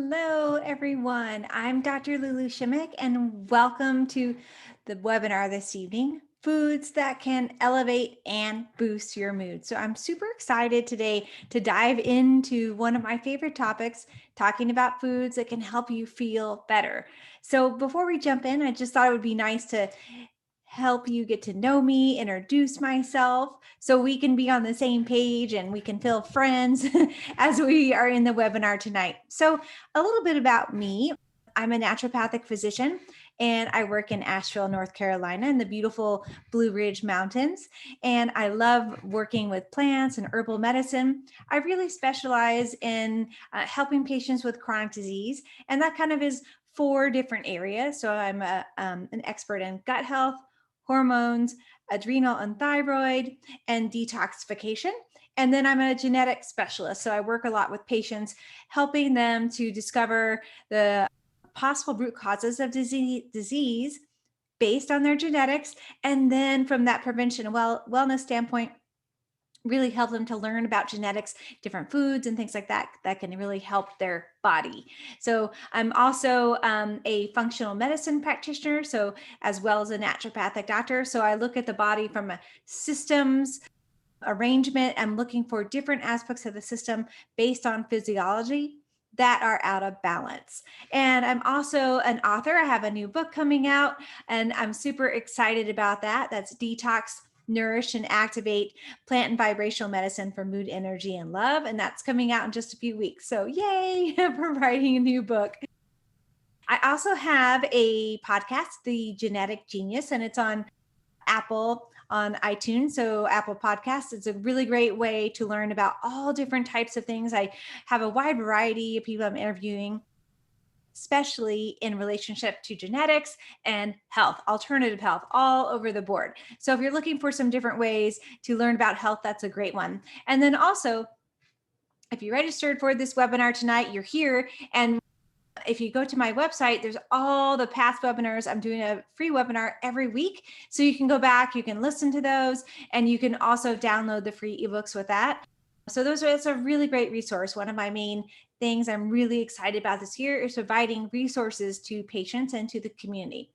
Hello, everyone. I'm Dr. LuLu Shimmick, and welcome to the webinar this evening, Foods That Can Elevate and Boost Your Mood. So I'm super excited today to dive into one of my favorite topics, talking about foods that can help you feel better. So before we jump in, I just thought it would be nice to help you get to know me, introduce myself, so we can be on the same page and we can feel friends as we are in the webinar tonight. So a little bit about me. I'm a naturopathic physician and I work in Asheville, North Carolina in the beautiful Blue Ridge Mountains. And I love working with plants and herbal medicine. I really specialize in helping patients with chronic disease. And that kind of is 4 different areas. So I'm an expert in gut health, hormones, adrenal and thyroid, and detoxification. And then I'm a genetic specialist. So I work a lot with patients, helping them to discover the possible root causes of disease based on their genetics. And then from that prevention and wellness standpoint, really help them to learn about genetics, different foods and things like that that can really help their body. So I'm also a functional medicine practitioner, so as well as a naturopathic doctor. So I look at the body from a systems arrangement. I'm looking for different aspects of the system based on physiology that are out of balance. And I'm also an author. I have a new book coming out and I'm super excited about that. That's Detox, Nourish, and Activate Plant and Vibrational Medicine for Mood, Energy, and Love. And that's coming out in just a few weeks. So yay for writing a new book. I also have a podcast, The Genetic Genius, and it's on Apple, on iTunes. So Apple Podcasts, it's a really great way to learn about all different types of things. I have a wide variety of people I'm interviewing, especially in relationship to genetics and health, alternative health, all over the board. So if you're looking for some different ways to learn about health, that's a great one. And then also, if you registered for this webinar tonight, you're here. And if you go to my website, there's all the past webinars. I'm doing a free webinar every week. So you can go back, you can listen to those, and you can also download the free ebooks with that. So it's a really great resource. One of my main things I'm really excited about this year is providing resources to patients and to the community.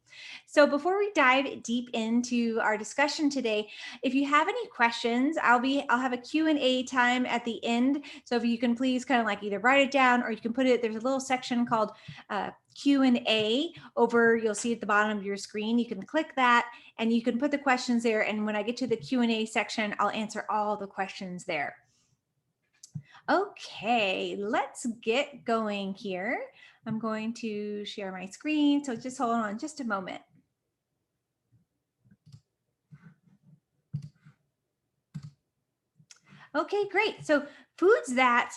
So before we dive deep into our discussion today, if you have any questions, I'll have a Q&A time at the end. So if you can please kind of like either write it down or you can put it, there's a little section called Q&A over, you'll see at the bottom of your screen. You can click that and you can put the questions there. And when I get to the Q&A section, I'll answer all the questions there. Okay, let's get going here. I'm going to share my screen, so just hold on just a moment. Okay, great. So foods that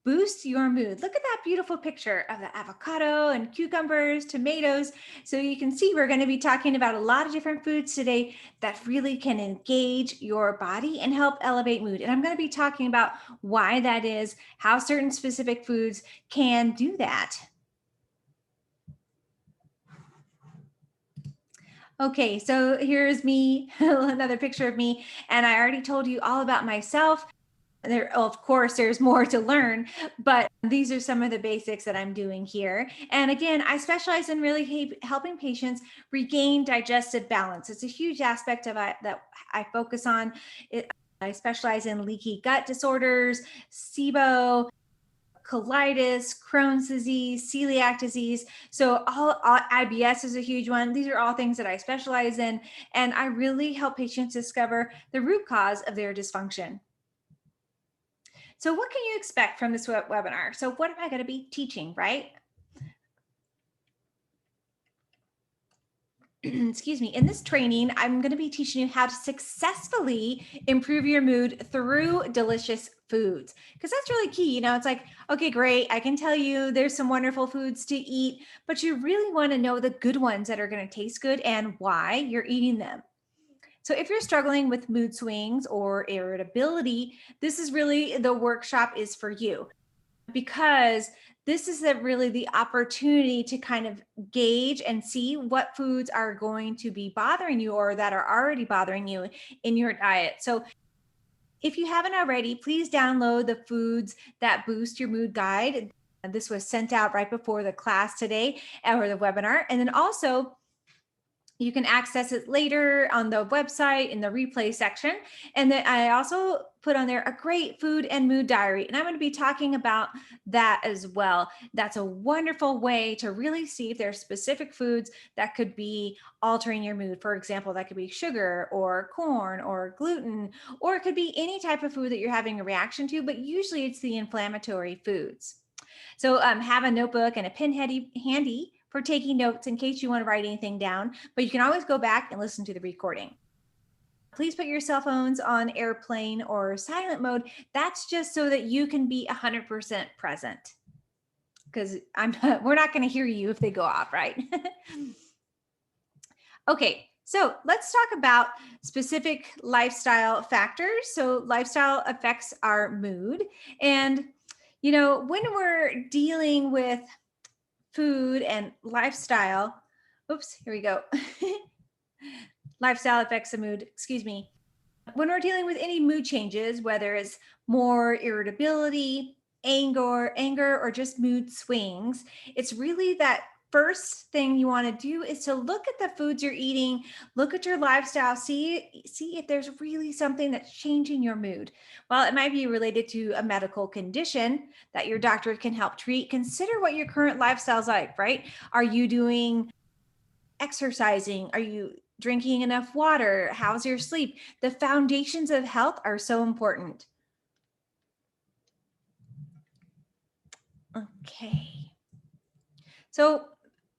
boost your mood. Look at that beautiful picture of the avocado and cucumbers, tomatoes. So you can see we're going to be talking about a lot of different foods today that really can engage your body and help elevate mood. And I'm going to be talking about why that is, how certain specific foods can do that. Okay, so here's me, another picture of me, and I already told you all about myself. There, of course, there's more to learn, but these are some of the basics that I'm doing here. And again, I specialize in really helping patients regain digestive balance. It's a huge aspect of that I focus on. I specialize in leaky gut disorders, SIBO, colitis, Crohn's disease, celiac disease. So all IBS is a huge one. These are all things that I specialize in, and I really help patients discover the root cause of their dysfunction. So what can you expect from this webinar? So what am I going to be teaching, right? Excuse me, in this training, I'm going to be teaching you how to successfully improve your mood through delicious foods, because that's really key. You know, it's like, okay, great. I can tell you there's some wonderful foods to eat, but you really want to know the good ones that are going to taste good and why you're eating them. So if you're struggling with mood swings or irritability, this is really the workshop is for you, because this is really the opportunity to kind of gauge and see what foods are going to be bothering you or that are already bothering you in your diet. So if you haven't already, please download the Foods That Boost Your Mood guide. And this was sent out right before the class today or the webinar. And then also you can access it later on the website in the replay section. And then I also put on there a great food and mood diary. And I'm going to be talking about that as well. That's a wonderful way to really see if there are specific foods that could be altering your mood. For example, that could be sugar or corn or gluten, or it could be any type of food that you're having a reaction to, but usually it's the inflammatory foods. So have a notebook and a pen handy for taking notes in case you want to write anything down, but you can always go back and listen to the recording. Please put your cell phones on airplane or silent mode. That's just so that you can be 100% present, because we're not going to hear you if they go off, right? Okay, so let's talk about specific lifestyle factors. So lifestyle affects our mood. And, when we're dealing with food and lifestyle, here we go. Lifestyle affects the mood, excuse me. When we're dealing with any mood changes, whether it's more irritability, anger, or just mood swings, it's really that first thing you want to do is to look at the foods you're eating, look at your lifestyle, see if there's really something that's changing your mood. While it might be related to a medical condition that your doctor can help treat, consider what your current lifestyle's like, right? Are you doing exercising? Are you drinking enough water? How's your sleep? The foundations of health are so important. Okay. So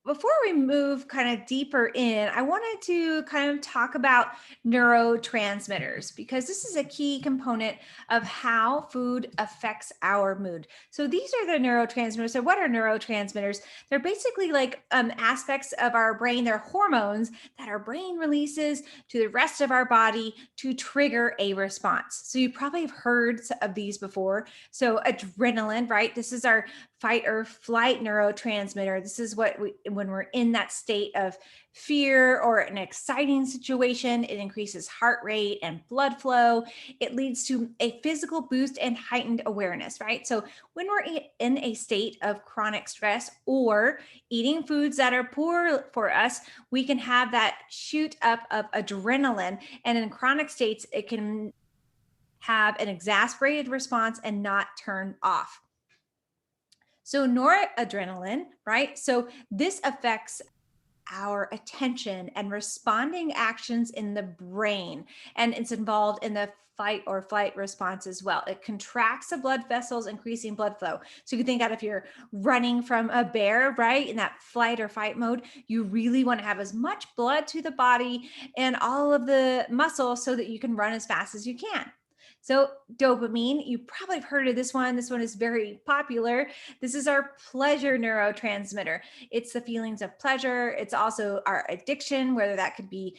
before we move kind of deeper in, I wanted to kind of talk about neurotransmitters, because this is a key component of how food affects our mood. So these are the neurotransmitters. So what are neurotransmitters? They're basically like aspects of our brain. They're hormones that our brain releases to the rest of our body to trigger a response. So you probably have heard of these before. So adrenaline, right? This is our fight or flight neurotransmitter. This is what when we're in that state of fear or an exciting situation, it increases heart rate and blood flow. It leads to a physical boost and heightened awareness, right? So when we're in a state of chronic stress or eating foods that are poor for us, we can have that shoot up of adrenaline. And in chronic states, it can have an exasperated response and not turn off. So noradrenaline, right? So this affects our attention and responding actions in the brain, and it's involved in the fight or flight response as well. It contracts the blood vessels, increasing blood flow. So you can think that if you're running from a bear, right, in that flight or fight mode, you really want to have as much blood to the body and all of the muscle so that you can run as fast as you can. So dopamine, you probably have heard of this one. This one is very popular. This is our pleasure neurotransmitter. It's the feelings of pleasure. It's also our addiction, whether that could be,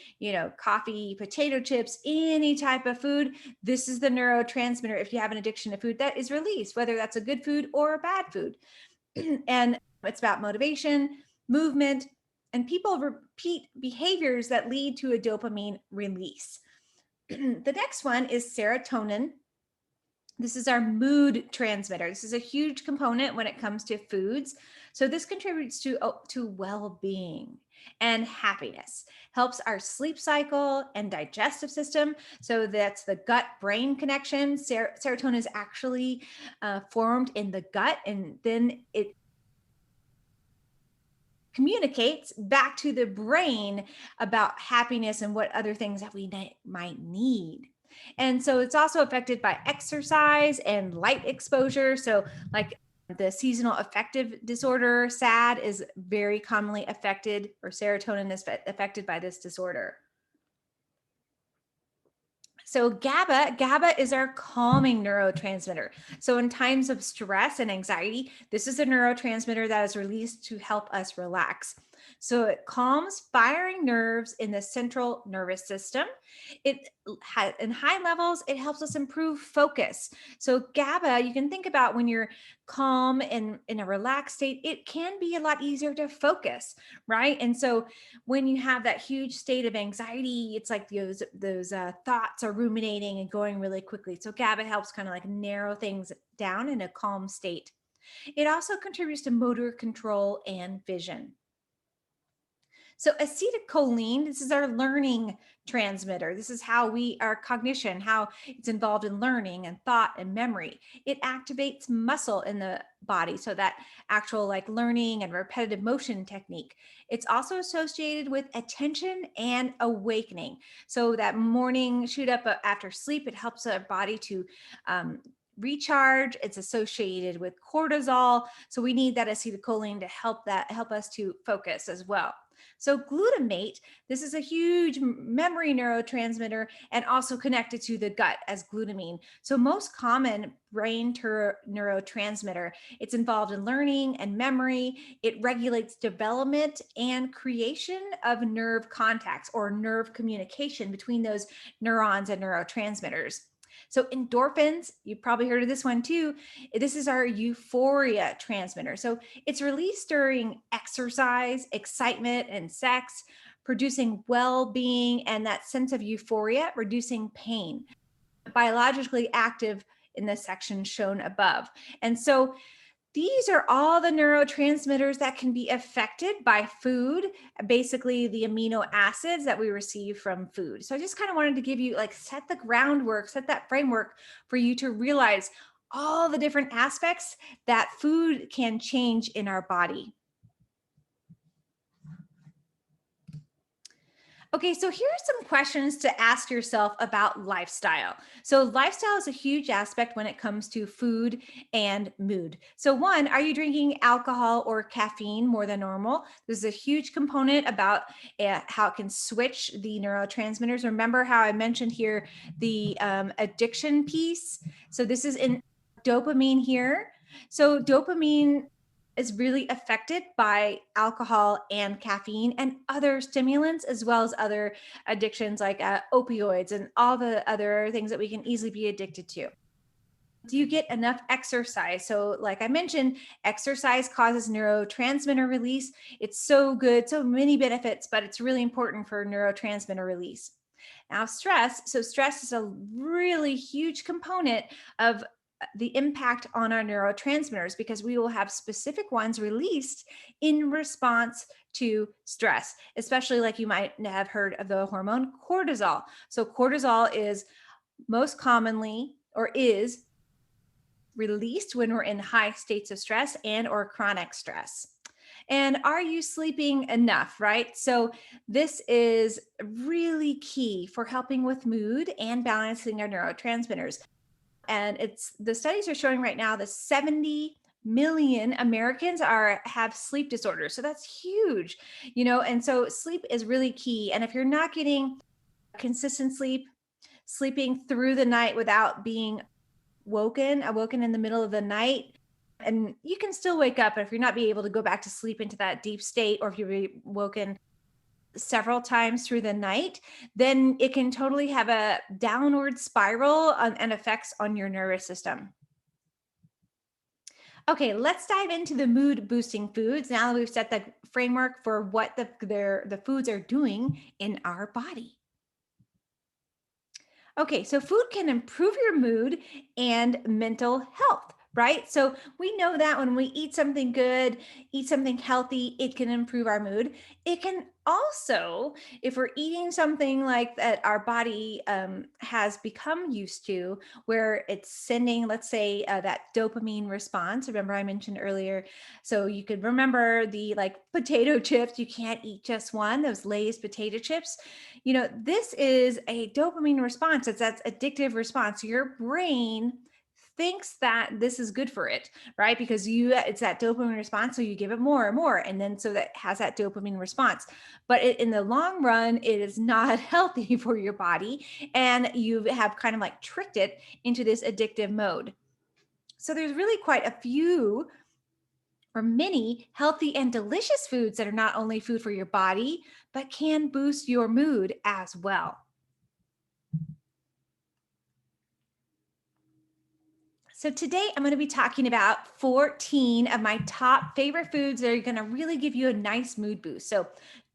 coffee, potato chips, any type of food. This is the neurotransmitter. If you have an addiction to food, that is released, whether that's a good food or a bad food. And it's about motivation, movement, and people repeat behaviors that lead to a dopamine release. The next one is serotonin. This is our mood transmitter. This is a huge component when it comes to foods. So this contributes to well-being and happiness, helps our sleep cycle and digestive system. So that's the gut-brain connection. Serotonin is actually formed in the gut, and then it communicates back to the brain about happiness and what other things that we might need. And so it's also affected by exercise and light exposure. So like the seasonal affective disorder, SAD, is very commonly affected, or serotonin is affected by this disorder. So GABA is our calming neurotransmitter. So in times of stress and anxiety, this is a neurotransmitter that is released to help us relax. So it calms firing nerves in the central nervous system. It has, in high levels, it helps us improve focus. So GABA, you can think about when you're calm and in a relaxed state, it can be a lot easier to focus, right? And so when you have that huge state of anxiety, it's like those thoughts are ruminating and going really quickly. So GABA helps kind of like narrow things down in a calm state. It also contributes to motor control and vision. So acetylcholine, this is our learning transmitter. This is how our cognition, how it's involved in learning and thought and memory. It activates muscle in the body. So that actual like learning and repetitive motion technique. It's also associated with attention and awakening. So that morning shoot up after sleep, it helps our body to recharge. It's associated with cortisol. So we need that acetylcholine to help us to focus as well. So glutamate, this is a huge memory neurotransmitter and also connected to the gut as glutamine. So most common brain neurotransmitter. It's involved in learning and memory. It regulates development and creation of nerve contacts or nerve communication between those neurons and neurotransmitters. So endorphins, you've probably heard of this one too. This is our euphoria transmitter. So it's released during exercise, excitement, and sex, producing well-being and that sense of euphoria, reducing pain. Biologically active in the section shown above. And so these are all the neurotransmitters that can be affected by food, basically the amino acids that we receive from food. So I just kind of wanted to give you like set the groundwork, set that framework for you to realize all the different aspects that food can change in our body. Okay, so here are some questions to ask yourself about lifestyle. So, lifestyle is a huge aspect when it comes to food and mood. So, one, are you drinking alcohol or caffeine more than normal? This is a huge component about how it can switch the neurotransmitters. Remember how I mentioned here the addiction piece? So, this is in dopamine here. So, dopamine is really affected by alcohol and caffeine and other stimulants, as well as other addictions like opioids and all the other things that we can easily be addicted to. Do you get enough exercise? So, like I mentioned, exercise causes neurotransmitter release. It's so good, so many benefits, but it's really important for neurotransmitter release. Now, stress. So, stress is a really huge component of the impact on our neurotransmitters because we will have specific ones released in response to stress, especially like you might have heard of the hormone cortisol. So, cortisol is most commonly or is released when we're in high states of stress and or chronic stress. And are you sleeping enough, right? So this is really key for helping with mood and balancing our neurotransmitters. And it's the studies are showing right now that 70 million Americans have sleep disorders. So that's huge, and so sleep is really key. And if you're not getting consistent sleep, sleeping through the night without being awoken in the middle of the night, and you can still wake up, but if you're not be able to go back to sleep into that deep state, or if you're woken several times through the night, then it can totally have a downward spiral and effects on your nervous system. Okay, let's dive into the mood boosting foods. Now that we've set the framework for what the foods are doing in our body. Okay, so food can improve your mood and mental health, right? So we know that when we eat something good, eat something healthy, it can improve our mood. It can also, if we're eating something like that our body has become used to, where it's sending, let's say, that dopamine response. Remember, I mentioned earlier. So you could remember the like potato chips. You can't eat just one, those Lay's potato chips. This is a dopamine response. It's that addictive response. Your brain thinks that this is good for it, right? Because it's that dopamine response. So you give it more and more. And then so that has that dopamine response. But in the long run, it is not healthy for your body. And you have kind of like tricked it into this addictive mode. So there's really quite a few or many healthy and delicious foods that are not only food for your body, but can boost your mood as well. So today I'm going to be talking about 14 of my top favorite foods that are going to really give you a nice mood boost. So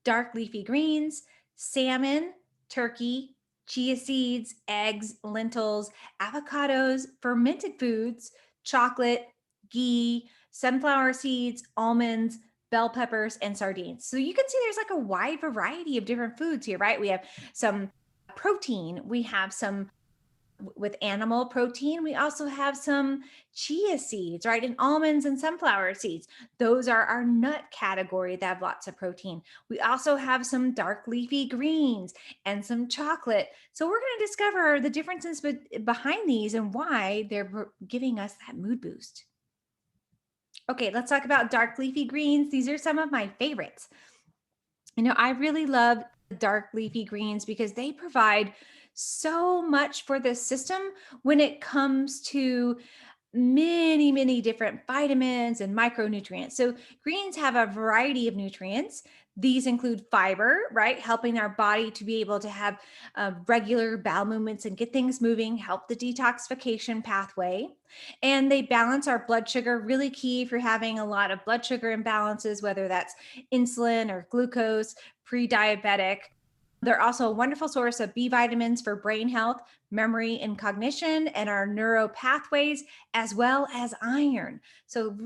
dark leafy greens, salmon, turkey, chia seeds, eggs, lentils, avocados, fermented foods, chocolate, ghee, sunflower seeds, almonds, bell peppers, and sardines. So you can see there's like a wide variety of different foods here, right? We have some protein, we have some with animal protein. We also have some chia seeds, right? And almonds and sunflower seeds. Those are our nut category that have lots of protein. We also have some dark leafy greens and some chocolate. So we're going to discover the differences behind these and why they're giving us that mood boost. Okay, let's talk about dark leafy greens. These are some of my favorites. I really love dark leafy greens because they provide so much for the system when it comes to many different vitamins and micronutrients. So greens have a variety of nutrients. These include fiber, right? Helping our body to be able to have regular bowel movements and get things moving, help the detoxification pathway. And they balance our blood sugar, really key if you're having a lot of blood sugar imbalances, whether that's insulin or glucose, pre-diabetic. They're also a wonderful source of B vitamins for brain health, memory, and cognition, and our neuro pathways, as well as iron. So,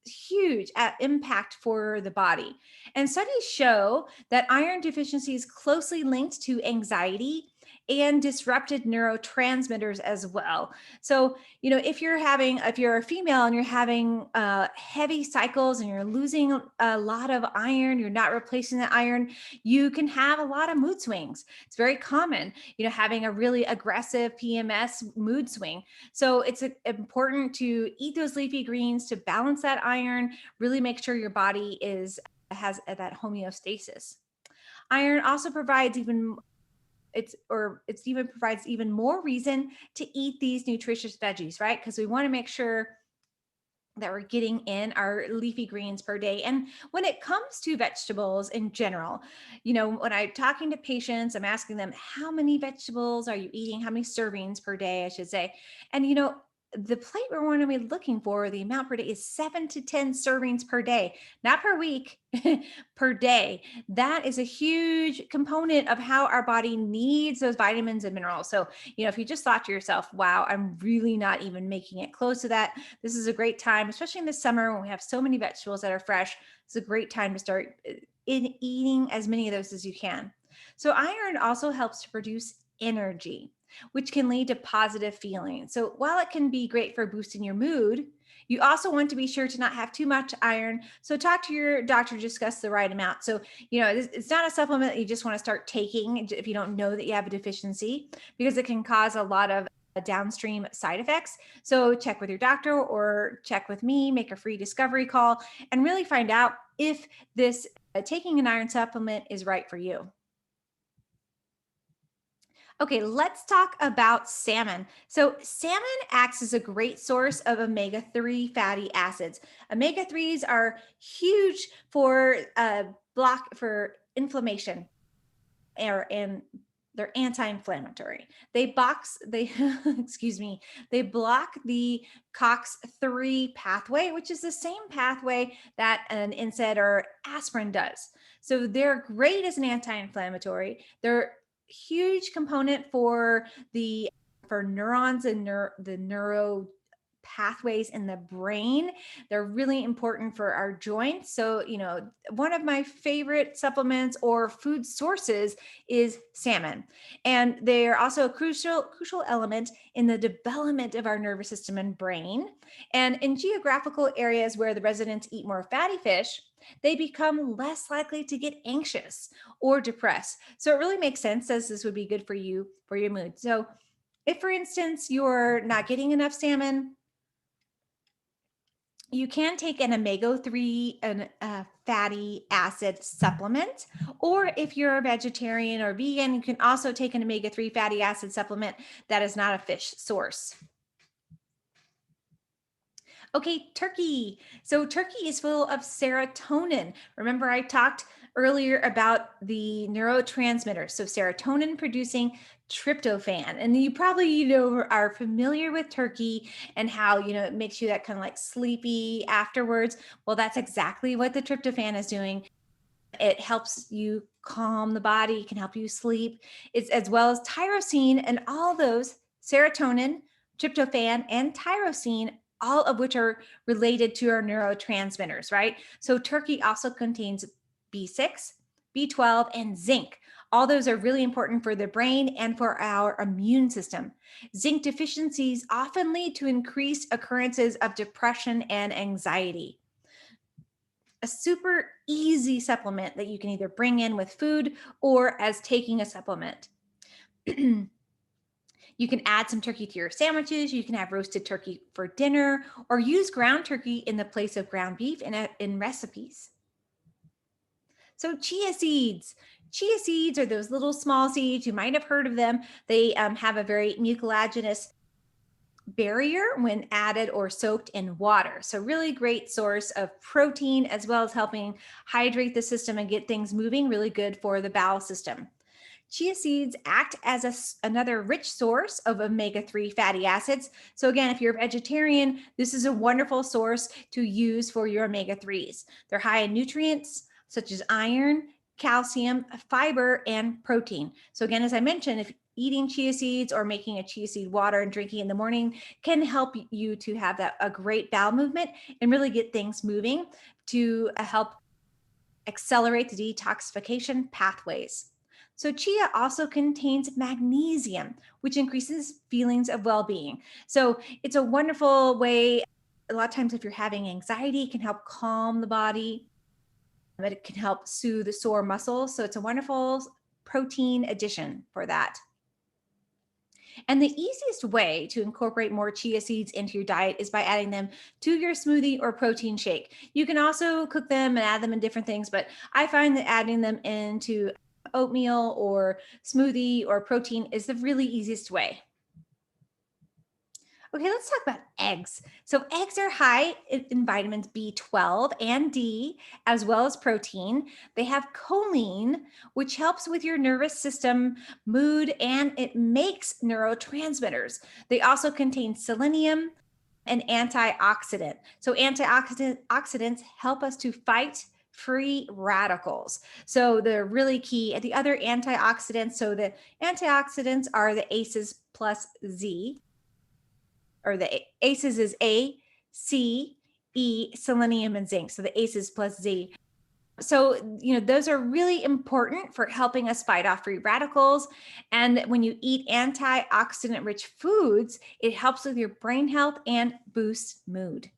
huge impact for the body. And studies show that iron deficiency is closely linked to anxiety and disrupted neurotransmitters as well. So, if you're a female and you're having heavy cycles and you're losing a lot of iron, you're not replacing the iron, you can have a lot of mood swings. It's very common, having a really aggressive PMS mood swing. So it's important to eat those leafy greens to balance that iron, really make sure your body has that homeostasis. Iron also provides even provides even more reason to eat these nutritious veggies, right? Because we want to make sure that we're getting in our leafy greens per day. And when it comes to vegetables in general, when I'm talking to patients, I'm asking them, how many vegetables are you eating? How many servings per day, I should say. And, the plate we're going to be looking for, the amount per day is 7 to 10 servings per day, not per week, per day. That is a huge component of how our body needs those vitamins and minerals. So, if you just thought to yourself, wow, I'm really not even making it close to that, this is a great time, especially in the summer when we have so many vegetables that are fresh. It's a great time to start eating as many of those as you can. So iron also helps to produce energy, which can lead to positive feelings. So while it can be great for boosting your mood, you also want to be sure to not have too much iron. So talk to your doctor to discuss the right amount. So, it's not a supplement that you just want to start taking if you don't know that you have a deficiency, because it can cause a lot of downstream side effects. So check with your doctor or check with me, make a free discovery call, and really find out if this taking an iron supplement is right for you. Okay, let's talk about salmon. So, salmon acts as a great source of omega-3 fatty acids. Omega-3s are huge for block for inflammation, and they're anti-inflammatory. They excuse me, they block the COX-3 pathway, which is the same pathway that an NSAID or aspirin does. So they're great as an anti-inflammatory. They're huge component for neurons and the neuro pathways in the brain. They're really important for our joints. So, one of my favorite supplements or food sources is salmon. And they're also a crucial element in the development of our nervous system and brain. And in geographical areas where the residents eat more fatty fish, they become less likely to get anxious or depressed. So it really makes sense, as this would be good for you, for your mood. So if, for instance, you're not getting enough salmon, you can take an omega-3 and fatty acid supplement, or if you're a vegetarian or vegan, you can also take an omega-3 fatty acid supplement that is not a fish source. Okay, turkey. So turkey is full of serotonin. Remember, I talked earlier about the neurotransmitters. So serotonin producing tryptophan. And you probably, are familiar with turkey and how, it makes you that kind of like sleepy afterwards. Well, that's exactly what the tryptophan is doing. It helps you calm the body, can help you sleep. It's as well as tyrosine, and all those serotonin, tryptophan, and tyrosine all of which are related to our neurotransmitters, right? So turkey also contains B6, B12, and zinc. All those are really important for the brain and for our immune system. Zinc deficiencies often lead to increased occurrences of depression and anxiety. A super easy supplement that you can either bring in with food or as taking a supplement. You can add some turkey to your sandwiches. You can have roasted turkey for dinner or use ground turkey in the place of ground beef in recipes. So chia seeds. Chia seeds are those little small seeds. You might have heard of them. They have a very mucilaginous barrier when added or soaked in water. So really great source of protein as well as helping hydrate the system and get things moving, really good for the bowel system. Chia seeds act as another rich source of omega-3 fatty acids. So again, if you're a vegetarian, this is a wonderful source to use for your omega-3s. They're high in nutrients such as iron, calcium, fiber, and protein. So again, as I mentioned, if eating chia seeds or making a chia seed water and drinking in the morning can help you to have a great bowel movement and really get things moving to help accelerate the detoxification pathways. So chia also contains magnesium, which increases feelings of well-being. So it's a wonderful way. A lot of times if you're having anxiety, it can help calm the body, but it can help soothe the sore muscles. So it's a wonderful protein addition for that. And the easiest way to incorporate more chia seeds into your diet is by adding them to your smoothie or protein shake. You can also cook them and add them in different things, but I find that adding them into oatmeal or smoothie or protein is the really easiest way. Okay, let's talk about eggs. So eggs are high in vitamins B12 and D, as well as protein. They have choline, which helps with your nervous system, mood, and it makes neurotransmitters. They also contain selenium, an antioxidant. So antioxidants help us to fight free radicals. So they're really key. The other antioxidants, so the antioxidants are the ACEs plus Z, or the ACEs is A, C, E, selenium, and zinc. So the ACEs plus Z. So, those are really important for helping us fight off free radicals. And when you eat antioxidant rich foods, it helps with your brain health and boosts mood.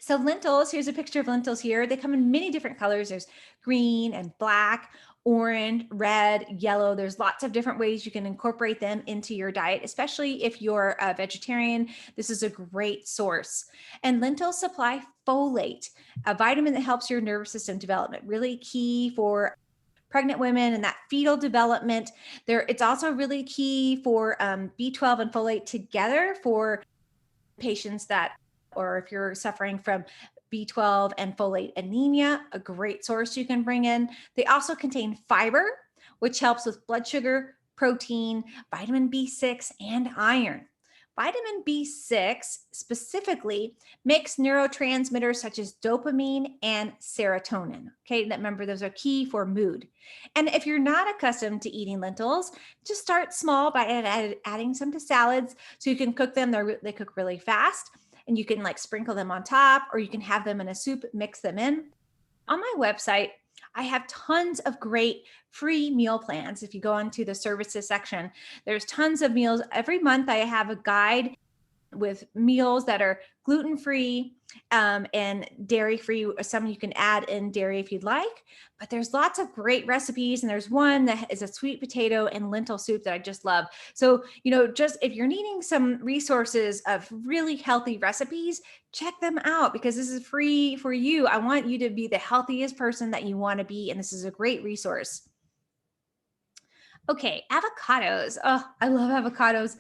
So lentils, here's a picture of lentils here. They come in many different colors. There's green and black, orange, red, yellow. There's lots of different ways you can incorporate them into your diet, especially if you're a vegetarian. This is a great source. And lentils supply folate, a vitamin that helps your nervous system development, really key for pregnant women and that fetal development. It's also really key for B12 and folate together for patients or if you're suffering from B12 and folate anemia, a great source you can bring in. They also contain fiber, which helps with blood sugar, protein, vitamin B6, and iron. Vitamin B6 specifically makes neurotransmitters such as dopamine and serotonin. Okay, remember those are key for mood. And if you're not accustomed to eating lentils, just start small by adding some to salads so you can cook them. They cook really fast. And you can sprinkle them on top, or you can have them in a soup, mix them in. On my website, I have tons of great free meal plans. If you go onto the services section, there's tons of meals. Every month I have a guide with meals that are gluten-free and dairy-free. Some you can add in dairy if you'd like, but there's lots of great recipes. And there's one that is a sweet potato and lentil soup that I just love. So, just if you're needing some resources of really healthy recipes, check them out because this is free for you. I want you to be the healthiest person that you want to be. And this is a great resource. Okay, avocados. Oh, I love avocados.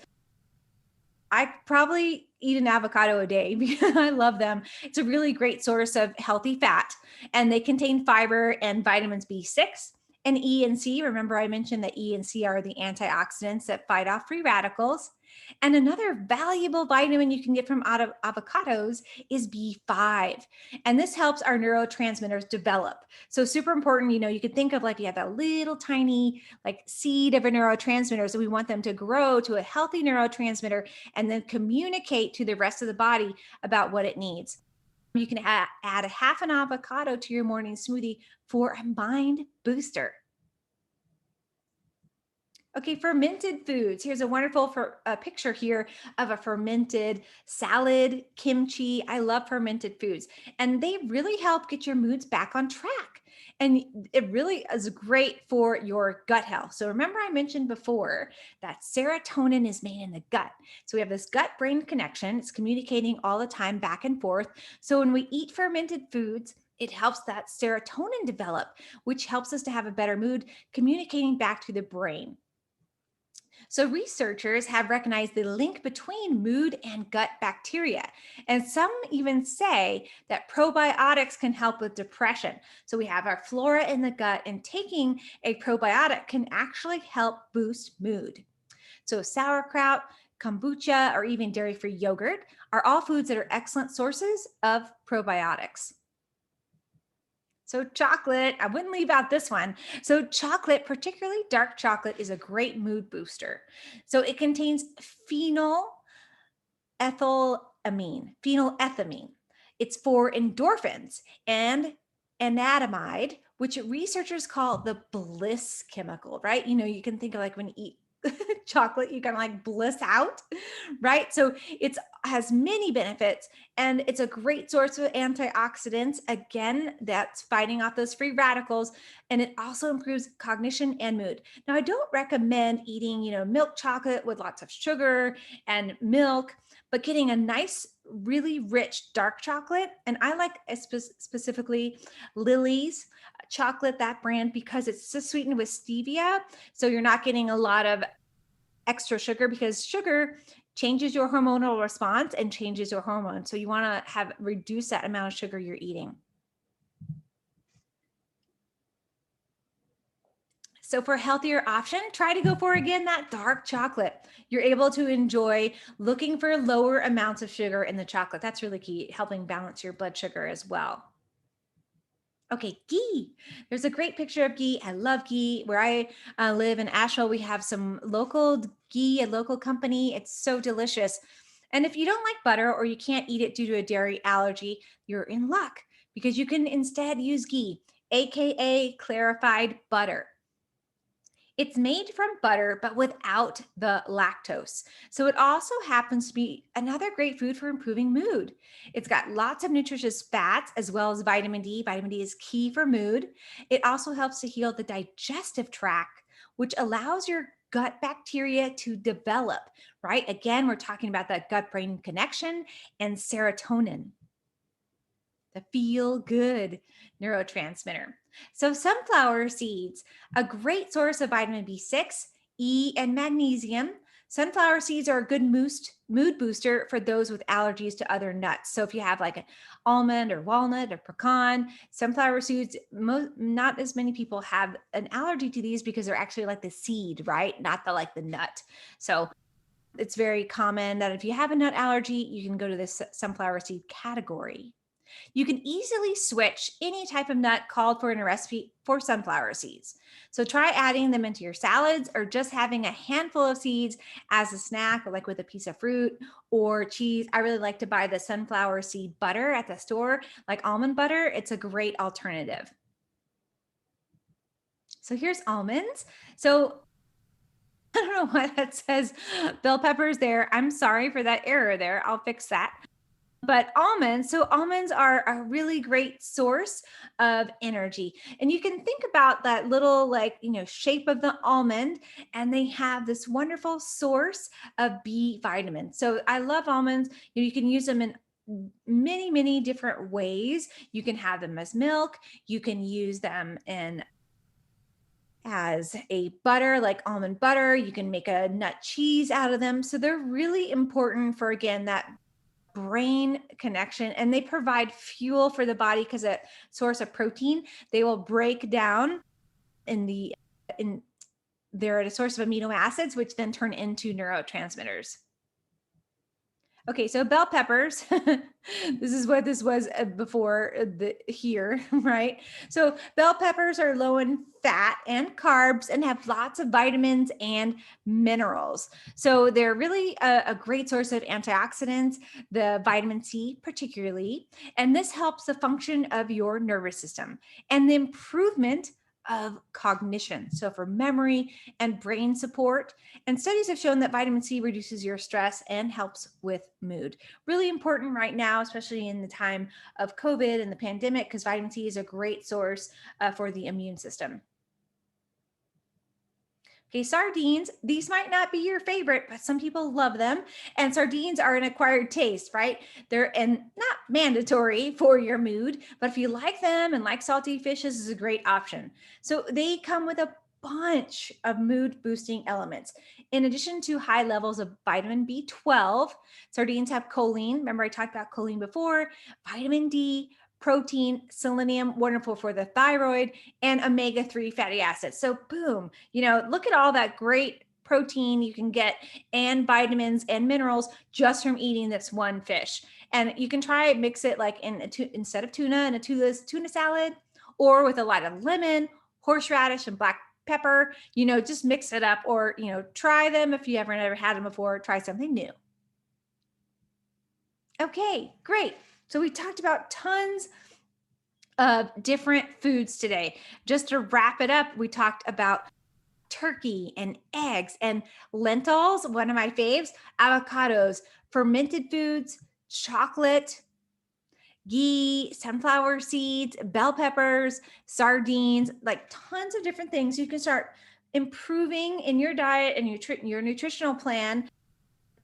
I probably eat an avocado a day because I love them. It's a really great source of healthy fat, and they contain fiber and vitamins B6 and E and C. Remember, I mentioned that E and C are the antioxidants that fight off free radicals. And another valuable vitamin you can get from out of avocados is B5. And this helps our neurotransmitters develop. So super important, you can think of like you have that little tiny like seed of a neurotransmitter. So we want them to grow to a healthy neurotransmitter and then communicate to the rest of the body about what it needs. You can add a half an avocado to your morning smoothie for a mind booster. Okay, fermented foods. Here's a wonderful picture here of a fermented salad, kimchi. I love fermented foods, and they really help get your moods back on track. And it really is great for your gut health. So remember I mentioned before that serotonin is made in the gut. So we have this gut-brain connection. It's communicating all the time back and forth. So when we eat fermented foods, it helps that serotonin develop, which helps us to have a better mood, communicating back to the brain. So, researchers have recognized the link between mood and gut bacteria. And some even say that probiotics can help with depression. So, we have our flora in the gut, and taking a probiotic can actually help boost mood. So, sauerkraut, kombucha, or even dairy free yogurt are all foods that are excellent sources of probiotics. So, chocolate, I wouldn't leave out this one. So, chocolate, particularly dark chocolate, is a great mood booster. So, it contains phenylethylamine. It's for endorphins and anandamide, which researchers call the bliss chemical, right? You can think of like when you eat chocolate, you kind of like bliss out, right? So it's has many benefits and it's a great source of antioxidants. Again, that's fighting off those free radicals, and it also improves cognition and mood. Now, I don't recommend eating, milk chocolate with lots of sugar and milk, but getting a nice, really rich dark chocolate. And I like specifically Lily's chocolate, that brand, because it's just sweetened with stevia. So you're not getting a lot of extra sugar because sugar changes your hormonal response and changes your hormones. So you want to have reduce that amount of sugar you're eating. So for a healthier option, try to go for again that dark chocolate. You're able to enjoy looking for lower amounts of sugar in the chocolate. That's really key, helping balance your blood sugar as well. Okay, ghee. There's a great picture of ghee. I love ghee. Where I live in Asheville, we have some local ghee, a local company. It's so delicious. And if you don't like butter or you can't eat it due to a dairy allergy, you're in luck because you can instead use ghee, AKA clarified butter. It's made from butter, but without the lactose. So it also happens to be another great food for improving mood. It's got lots of nutritious fats as well as vitamin D. Vitamin D is key for mood. It also helps to heal the digestive tract, which allows your gut bacteria to develop, right? Again, we're talking about that gut brain connection and serotonin, the feel good neurotransmitter. So, sunflower seeds, a great source of vitamin B6, E, and magnesium. Sunflower seeds are a good mood booster for those with allergies to other nuts. So, if you have like an almond or walnut or pecan, sunflower seeds, not as many people have an allergy to these because they're actually like the seed, right? Not the like the nut. So, it's very common that if you have a nut allergy, you can go to this sunflower seed category. You can easily switch any type of nut called for in a recipe for sunflower seeds. So try adding them into your salads or just having a handful of seeds as a snack, or like with a piece of fruit or cheese. I really like to buy the sunflower seed butter at the store, like almond butter. It's a great alternative. So here's almonds. So I don't know why that says bell peppers there. I'm sorry for that error there. I'll fix that. But almonds, so almonds are a really great source of energy. And you can think about that little like, shape of the almond, and they have this wonderful source of B vitamin. So I love almonds. You can use them in many, many different ways. You can have them as milk. You can use them in as a butter, like almond butter. You can make a nut cheese out of them. So they're really important for, again, that brain connection, and they provide fuel for the body because a source of protein they will break down in the in they're at a source of amino acids which then turn into neurotransmitters. Okay, so bell peppers. This is what this was before the here, right? So bell peppers are low in fat and carbs and have lots of vitamins and minerals. So they're really a great source of antioxidants, the vitamin C particularly, and this helps the function of your nervous system and the improvement of cognition. So for memory and brain support. And studies have shown that vitamin C reduces your stress and helps with mood. Really important right now, especially in the time of COVID and the pandemic, because vitamin C is a great source for the immune system. Okay, sardines, these might not be your favorite, but some people love them. And sardines are an acquired taste, right? They're and not mandatory for your mood, but if you like them and like salty fish, this is a great option. So they come with a bunch of mood boosting elements. In addition to high levels of vitamin B12, sardines have choline. Remember, I talked about choline before, vitamin D, protein, selenium, wonderful for the thyroid, and omega-3 fatty acids. So, boom, look at all that great protein you can get and vitamins and minerals just from eating this one fish. And you can try mix it like instead of tuna in a tuna salad, or with a lot of lemon, horseradish, and black pepper. Just mix it up, or try them if you ever never had them before. Try something new. Okay, great. So we talked about tons of different foods today. Just to wrap it up, we talked about turkey and eggs and lentils, one of my faves, avocados, fermented foods, chocolate, ghee, sunflower seeds, bell peppers, sardines, like tons of different things you can start improving in your diet and your nutritional plan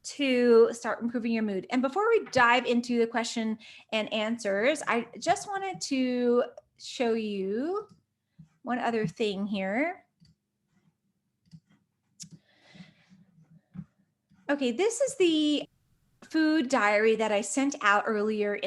to start improving your mood. And before we dive into the question and answers, I just wanted to show you one other thing here. Okay, this is the food diary that I sent out earlier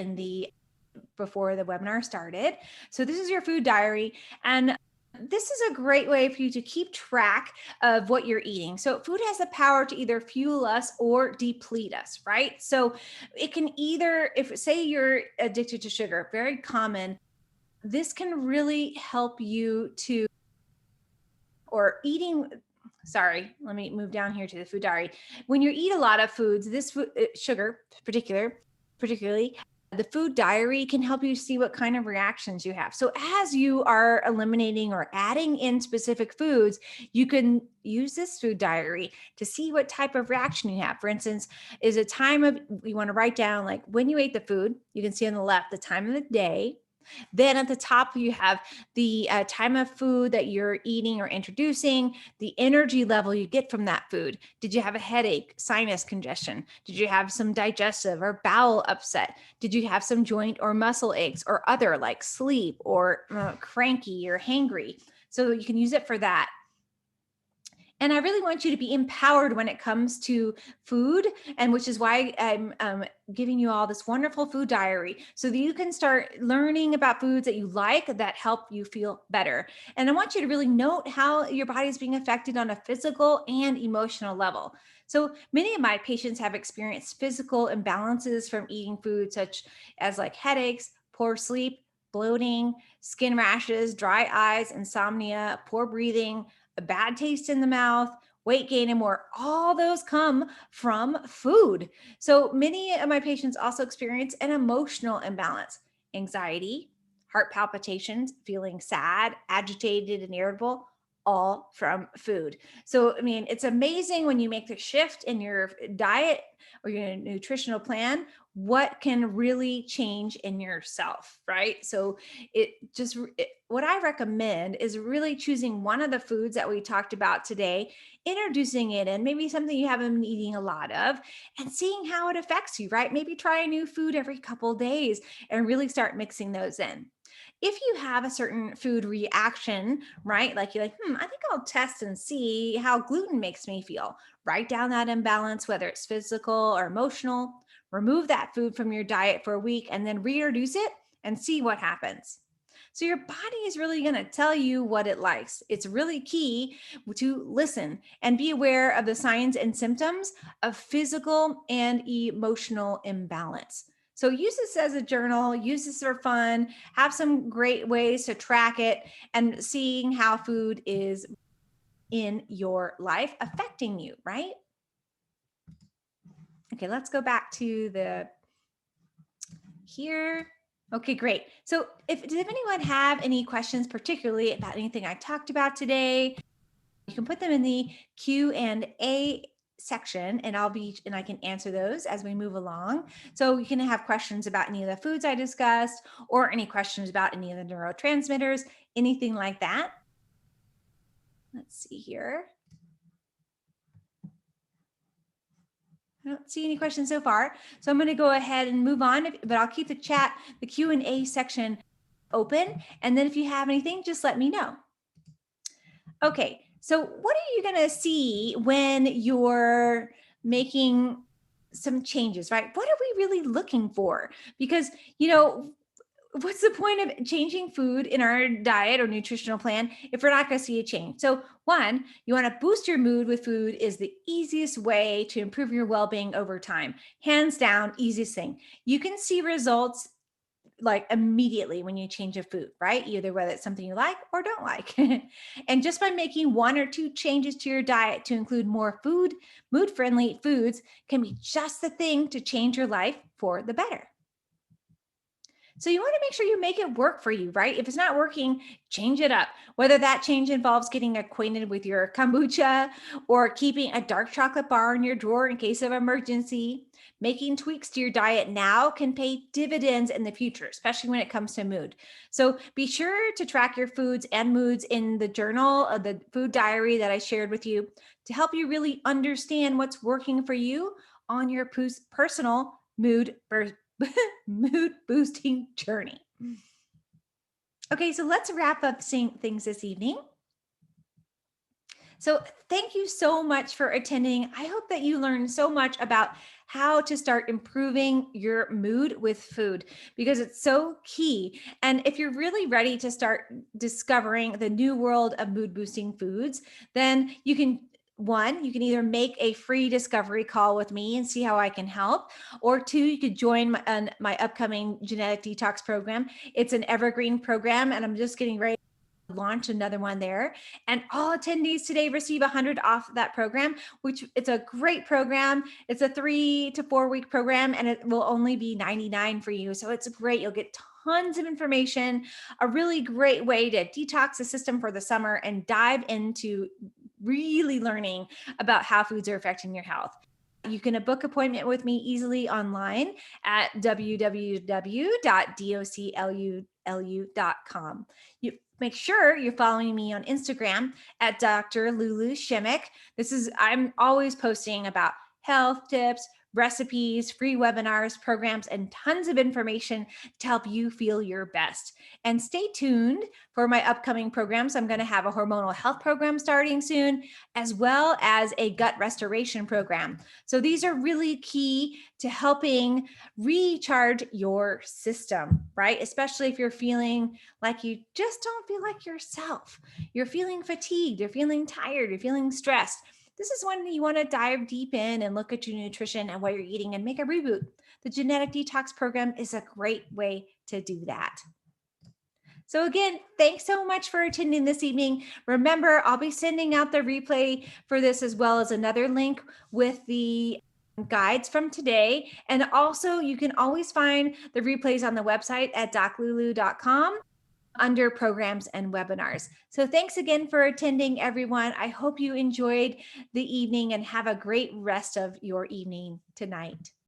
before the webinar started. So this is your food diary, and this is a great way for you to keep track of what you're eating. So food has the power to either fuel us or deplete us, right? So it can either, if say you're addicted to sugar, very common, this can really help you to, or eating, sorry, let me move down here to the food diary. When you eat a lot of foods, this food, sugar particularly, the food diary can help you see what kind of reactions you have. So as you are eliminating or adding in specific foods, you can use this food diary to see what type of reaction you have. For instance, is a time of, you want to write down like when you ate the food, you can see on the left the time of the day. Then at the top, you have the time of food that you're eating or introducing, the energy level you get from that food. Did you have a headache, sinus congestion? Did you have some digestive or bowel upset? Did you have some joint or muscle aches or other like sleep or cranky or hangry? So you can use it for that. And I really want you to be empowered when it comes to food, and which is why I'm giving you all this wonderful food diary so that you can start learning about foods that you like that help you feel better. And I want you to really note how your body is being affected on a physical and emotional level. So many of my patients have experienced physical imbalances from eating food such as like headaches, poor sleep, bloating, skin rashes, dry eyes, insomnia, poor breathing, a bad taste in the mouth, weight gain, and more. All those come from food. So many of my patients also experience an emotional imbalance, anxiety, heart palpitations, feeling sad, agitated, and irritable, all from food. So, I mean, it's amazing when you make the shift in your diet or your nutritional plan, what can really change in yourself, right? So, what I recommend is really choosing one of the foods that we talked about today, introducing it in, maybe something you haven't been eating a lot of, and seeing how it affects you, right? Maybe try a new food every couple of days and really start mixing those in. If you have a certain food reaction, right? Like you're like, I think I'll test and see how gluten makes me feel. Write down that imbalance, whether it's physical or emotional. Remove that food from your diet for a week and then reintroduce it and see what happens. So your body is really going to tell you what it likes. It's really key to listen and be aware of the signs and symptoms of physical and emotional imbalance. So use this as a journal, use this for fun, have some great ways to track it and seeing how food is in your life affecting you, right? Okay, let's go back to the here. Okay, great. So does anyone have any questions, particularly about anything I talked about today? You can put them in the Q&A section and I can answer those as we move along. So you can have questions about any of the foods I discussed or any questions about any of the neurotransmitters, anything like that. Let's see here. I don't see any questions so far. So I'm going to go ahead and move on, but I'll keep the Q&A section open. And then if you have anything, just let me know. Okay, so what are you going to see when you're making some changes, right? What are we really looking for? Because, what's the point of changing food in our diet or nutritional plan if we're not going to see a change? So, one, you want to boost your mood with food is the easiest way to improve your well-being over time. Hands down, easiest thing. You can see results like immediately when you change a food, right? Either whether it's something you like or don't like. And just by making one or two changes to your diet to include more mood-friendly foods can be just the thing to change your life for the better. So you want to make sure you make it work for you, right? If it's not working, change it up. Whether that change involves getting acquainted with your kombucha or keeping a dark chocolate bar in your drawer in case of emergency, making tweaks to your diet now can pay dividends in the future, especially when it comes to mood. So be sure to track your foods and moods in the journal of the food diary that I shared with you to help you really understand what's working for you on your personal mood boosting journey. Okay, so let's wrap up seeing things this evening. So thank you so much for attending. I hope that you learned so much about how to start improving your mood with food because it's so key. And if you're really ready to start discovering the new world of mood boosting foods, then you can either make a free discovery call with me and see how I can help, or two, you could join my upcoming genetic detox program. It's an evergreen program, and I'm just getting ready to launch another one there. And all attendees today receive 100 off that program, which it's a great program. It's a 3 to 4 week program, and it will only be $99 for you. So it's great. You'll get tons of information, a really great way to detox the system for the summer and dive into really learning about how foods are affecting your health. You can book appointment with me easily online at www.doclulu.com. You make sure you're following me on Instagram at Dr. LuLu Shimmick. I'm always posting about health tips, recipes, free webinars, programs, and tons of information to help you feel your best. And stay tuned for my upcoming programs. I'm going to have a hormonal health program starting soon, as well as a gut restoration program. So these are really key to helping recharge your system, right? Especially if you're feeling like you just don't feel like yourself. You're feeling fatigued, you're feeling tired, you're feeling stressed. This is when you want to dive deep in and look at your nutrition and what you're eating and make a reboot. The genetic detox program is a great way to do that. So again, thanks so much for attending this evening. Remember, I'll be sending out the replay for this as well as another link with the guides from today. And also you can always find the replays on the website at doclulu.com under programs and webinars. So thanks again for attending, everyone. I hope you enjoyed the evening and have a great rest of your evening tonight.